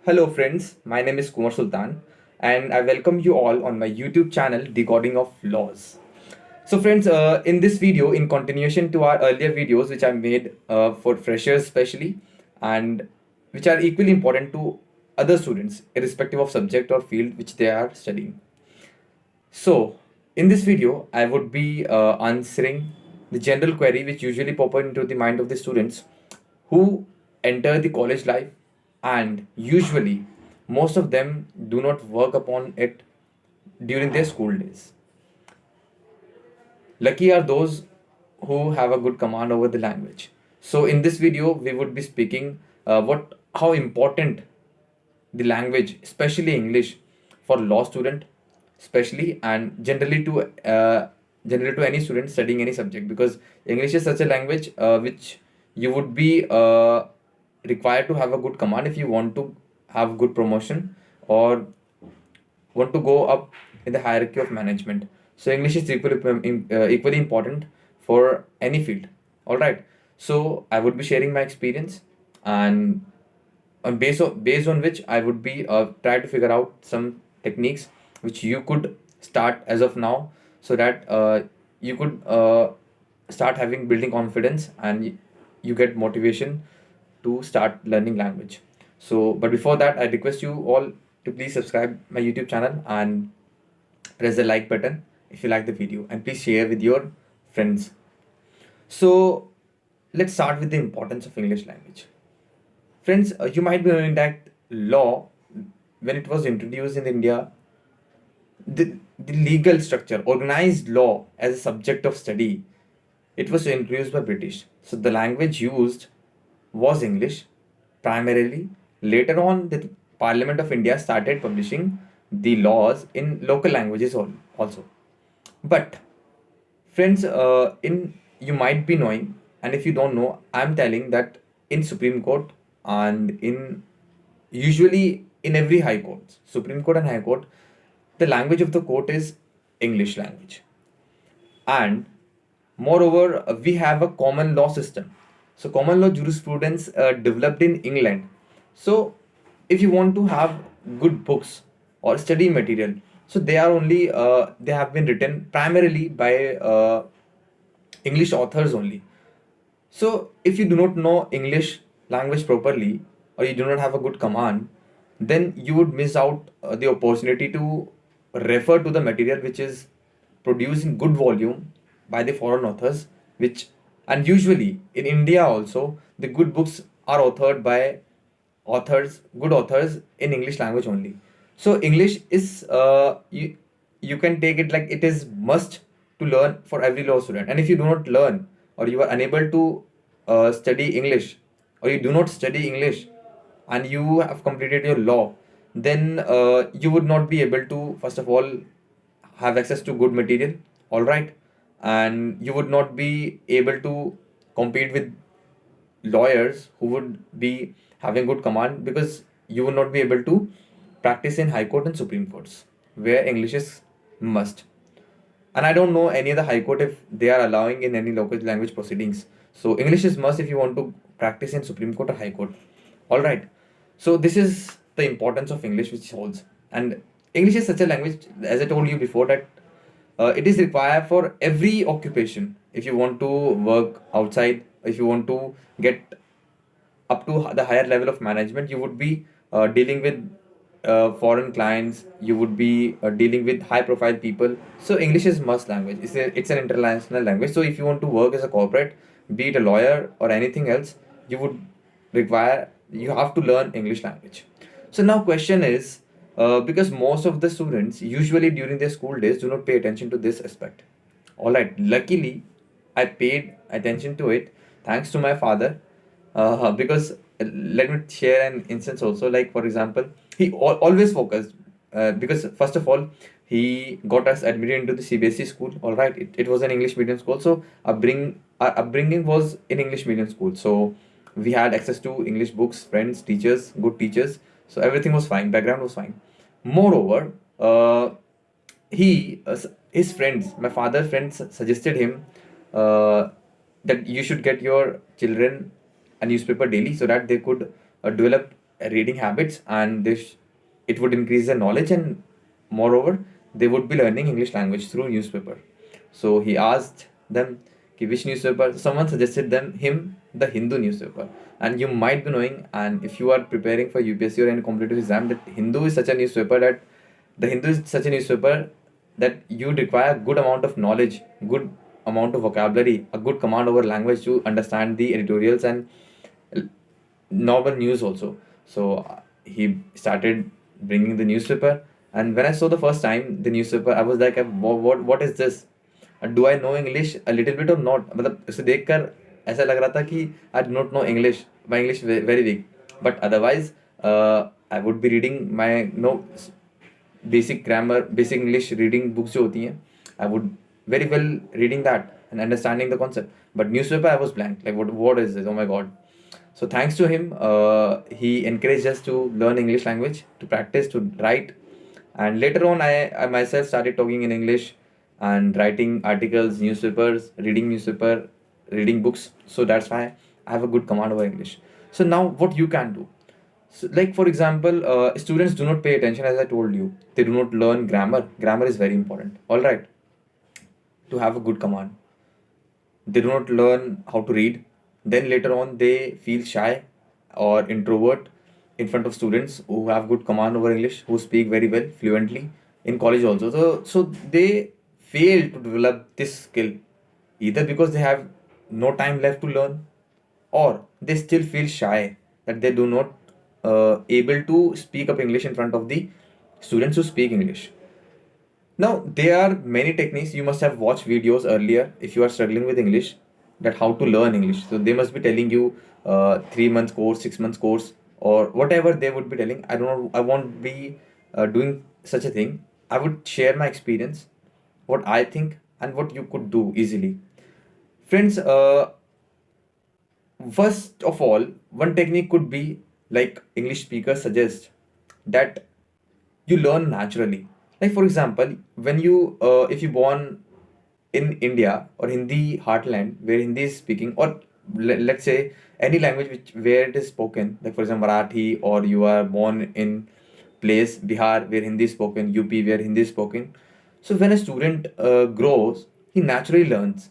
Hello, friends. My name is Kumar Sultan, and I welcome you all on my YouTube channel, Decoding of Laws. So, friends, in this video, in continuation to our earlier videos, which I made for freshers especially, and which are equally important to other students, irrespective of subject or field which they are studying. So, in this video, I would be answering the general query which usually pop into the mind of the students who enter the college life, and usually most of them do not work upon it during their school days. Lucky are those who have a good command over the language. So in this video, we would be speaking what how important the language, especially English, for law student, especially and generally to any student studying any subject, because English is such a language which you would be required to have a good command if you want to have good promotion or want to go up in the hierarchy of management. So English is equally important for any field. All right. So I would be sharing my experience, and based on which I would be try to figure out some techniques which you could start as of now, so that you could start having building confidence, and you get motivation to start learning language. So, but before that, I request you all to please subscribe my YouTube channel and press the like button if you like the video, and please share with your friends. So, let's start with the importance of English language. Friends, you might be knowing that law, when it was introduced in India, the legal structure, organized law as a subject of study, it was introduced by British. So the language used was English primarily. Later on, the Parliament of India started publishing the laws in local languages also. But friends, in you might be knowing, and if you don't know, I'm telling that in Supreme Court and in usually in every high court, Supreme Court and High Court, the language of the court is English language. And moreover, we have a common law system. So common law jurisprudence developed in England. So if you want to have good books or study material, so they have been written primarily by English authors only. So if you do not know English language properly, or you do not have a good command, then you would miss out the opportunity to refer to the material which is produced in good volume by the foreign authors, which and usually in India also the good books are authored by good authors in English language only. So English is you can take it like it is must to learn for every law student. And if you do not learn, or you are unable to study English, or you do not study English, and you have completed your law, then you would not be able to first of all have access to good material. All right. And you would not be able to compete with lawyers who would be having good command, because you will not be able to practice in high court and supreme courts where English is must. And I don't know any other high court if they are allowing in any local language proceedings. So English is must if you want to practice in supreme court or high court. All right. So this is the importance of English which holds. And English is such a language, as I told you before, that it is required for every occupation. If you want to work outside, if you want to get up to the higher level of management, you would be dealing with foreign clients, you would be dealing with high profile people. So English is must language. It's an international language. So if you want to work as a corporate, be it a lawyer or anything else, you have to learn English language. So now question is, because most of the students usually during their school days do not pay attention to this aspect. All right, luckily I paid attention to it thanks to my father, because let me share an instance also. Like for example, he always focused, because first of all he got us admitted into the CBSE school. All right, it was an English medium school, so our upbringing was in English medium school. So we had access to English books, friends, teachers, good teachers. So everything was fine. Background was fine. Moreover, his friends, my father's friends, suggested him uh, that you should get your children a newspaper daily, so that they could develop reading habits, and this it would increase their knowledge, and moreover they would be learning English language through newspaper. So he asked them कि which newspaper. Someone suggested them him the Hindu newspaper. And you might be knowing, and if you are preparing for UPSC or any competitive exam, that Hindu is such a newspaper that the Hindu is such a newspaper that you require good amount of knowledge, good amount of vocabulary, a good command over language to understand the editorials and normal news also. So he started bringing the newspaper, and when I saw the first time the newspaper, I was like, what is this? Do I know English a little bit और not, मतलब उसे देख कर ऐसा लग रहा था कि I do not know English, my English very weak, but otherwise I would be reading my no basic grammar, basic English reading books जो होती हैं, I would very well reading that and understanding the concept. But newspaper, I was blank. Like, what is this? Oh my god! So thanks to him, he encouraged us to learn English language, to practice, to write, and later on, I myself started talking in English and writing articles, newspapers, reading newspaper, reading books. So that's why I have a good command over English. So now, what you can do? So, like for example, students do not pay attention, as I told you. They do not learn grammar. Grammar is very important. All right, to have a good command. They do not learn how to read. Then later on, they feel shy or introvert in front of students who have good command over English, who speak very well, fluently in college also. So they fail to develop this skill, either because they have no time left to learn, or they still feel shy that they do not able to speak up English in front of the students who speak English. Now, there are many techniques. You must have watched videos earlier if you are struggling with English, that how to learn English. So they must be telling you 3 months course, 6 months course, or whatever they would be telling. I don't know. I won't be doing such a thing. I would share my experience, what I think, and what you could do easily. Friends, first of all, one technique could be, like English speakers suggest, that you learn naturally. Like for example, when you if you born in India or Hindi heartland where Hindi is speaking, or let's say any language which where it is spoken, like for example Marathi, or you are born in place Bihar where Hindi is spoken, UP where Hindi is spoken. So when a student grows, he naturally learns.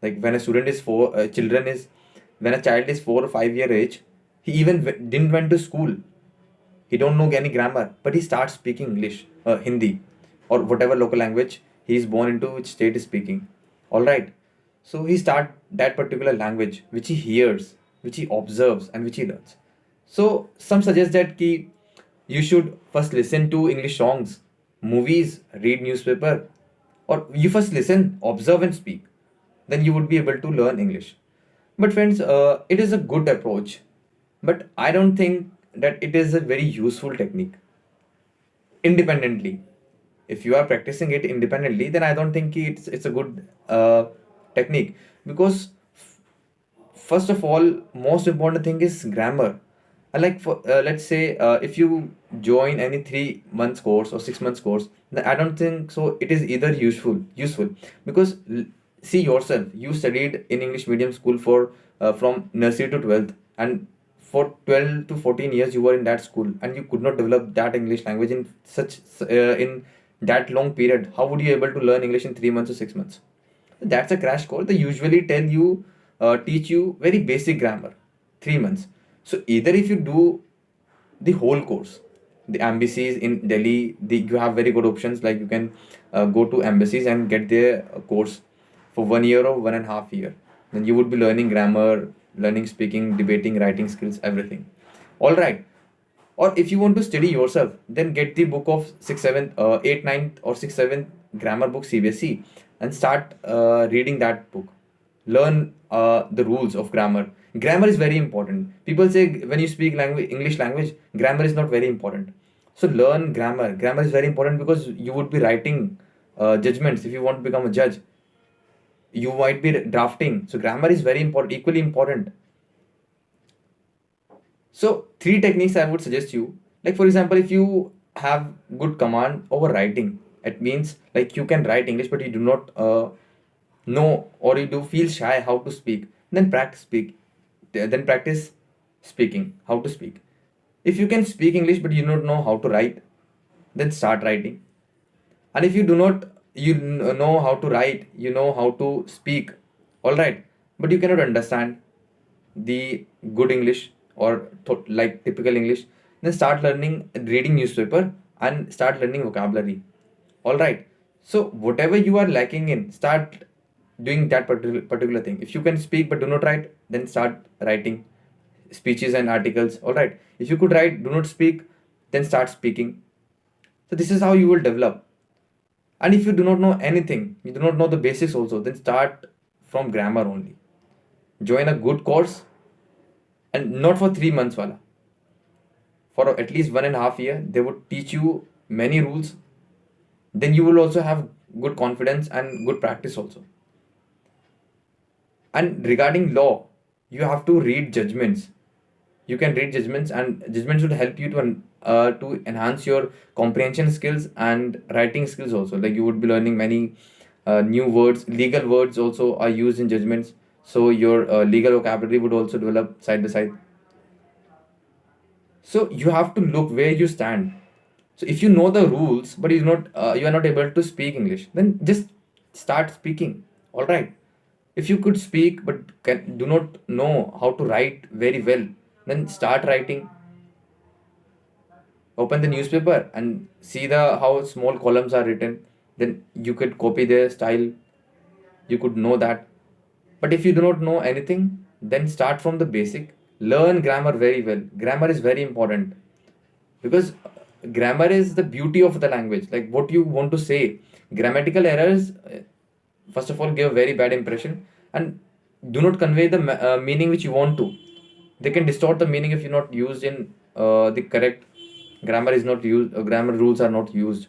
Like when a student is children is when a child is 4 or 5 year age, he even didn't went to school, he don't know any grammar, but he starts speaking English, Hindi, or whatever local language he is born into, which state is speaking. All right, so he start that particular language which he hears, which he observes, and which he learns. So some suggest that ki you should first listen to English songs, movies, read newspaper, or you first listen, observe, and speak, then you would be able to learn English. But friends, it is a good approach, but I don't think that it is a very useful technique independently. If you are practicing it independently, then I don't think it's a good technique, because first of all, most important thing is grammar. Like for let's say if you join any 3 months course or 6 months course, then I don't think so it is either useful, because see yourself, you studied in English medium school for from nursery to 12th, and for 12 to 14 years you were in that school, and you could not develop that English language in such in that long period. How would you able to learn English in 3 months or 6 months? That's a crash course. They usually tell you, teach you very basic grammar, 3 months. So either if you do the whole course, the embassies in Delhi, you have very good options. Like you can go to embassies and get their course for 1 year or 1.5 year. Then you would be learning grammar, learning speaking, debating, writing skills, everything. All right. Or if you want to study yourself, then get the book of 6, 7, 8, 9, or 6, 7 grammar book CBSE, and start reading that book. Learn the rules of grammar. Grammar is very important. People say when you speak language, English language, grammar is not very important. So learn grammar. Grammar is very important because you would be writing judgments if you want to become a judge. You might be drafting. So grammar is very important, equally important. So three techniques I would suggest you. Like for example, if you have good command over writing, it means like you can write English, but you do not know, or you do feel shy how to speak. Then practice speaking. How to speak. If you can speak English but you don't know how to write, then start writing. And if you do not know how to write, you know how to speak, all right, but you cannot understand the good English or like typical English, then start learning reading newspaper and start learning vocabulary, all right. So whatever you are lacking in, start doing that particular thing. If you can speak but do not write, then start writing speeches and articles, all right. If you could write, do not speak, then start speaking. So this is how you will develop. And if you do not know anything, you do not know the basics also, then start from grammar only. Join a good course, and not for 3 months wala. For at least 1.5 year, they would teach you many rules. Then you will also have good confidence and good practice also. And regarding law, you have to read judgments. You can read judgments, and judgments should help you to enhance your comprehension skills and writing skills also. Like you would be learning many new words, legal words also are used in judgments. So your legal vocabulary would also develop side by side. So you have to look where you stand. So if you know the rules but you are not able to speak English, then just start speaking. All right. If you could speak but do not know how to write very well, then start writing. Open the newspaper and see the how small columns are written. Then you could copy their style. You could know that. But if you do not know anything, then start from the basic. Learn grammar very well. Grammar is very important because grammar is the beauty of the language. Like what you want to say, grammatical errors, first of all, give a very bad impression and do not convey the meaning which you want to. They can distort the meaning if you're not used in the correct grammar is not used. Grammar rules are not used.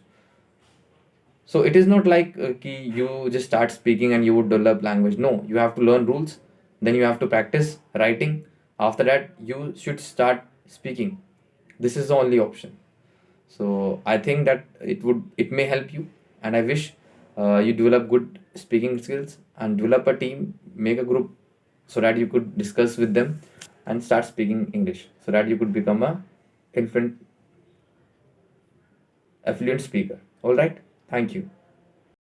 So it is not like you just start speaking and you would develop language. No, you have to learn rules. Then you have to practice writing. After that, you should start speaking. This is the only option. So I think that it may help you, and I wish you develop good speaking skills and develop a team, make a group, so that you could discuss with them and start speaking English, so that you could become a influent affluent speaker. All right. Thank you.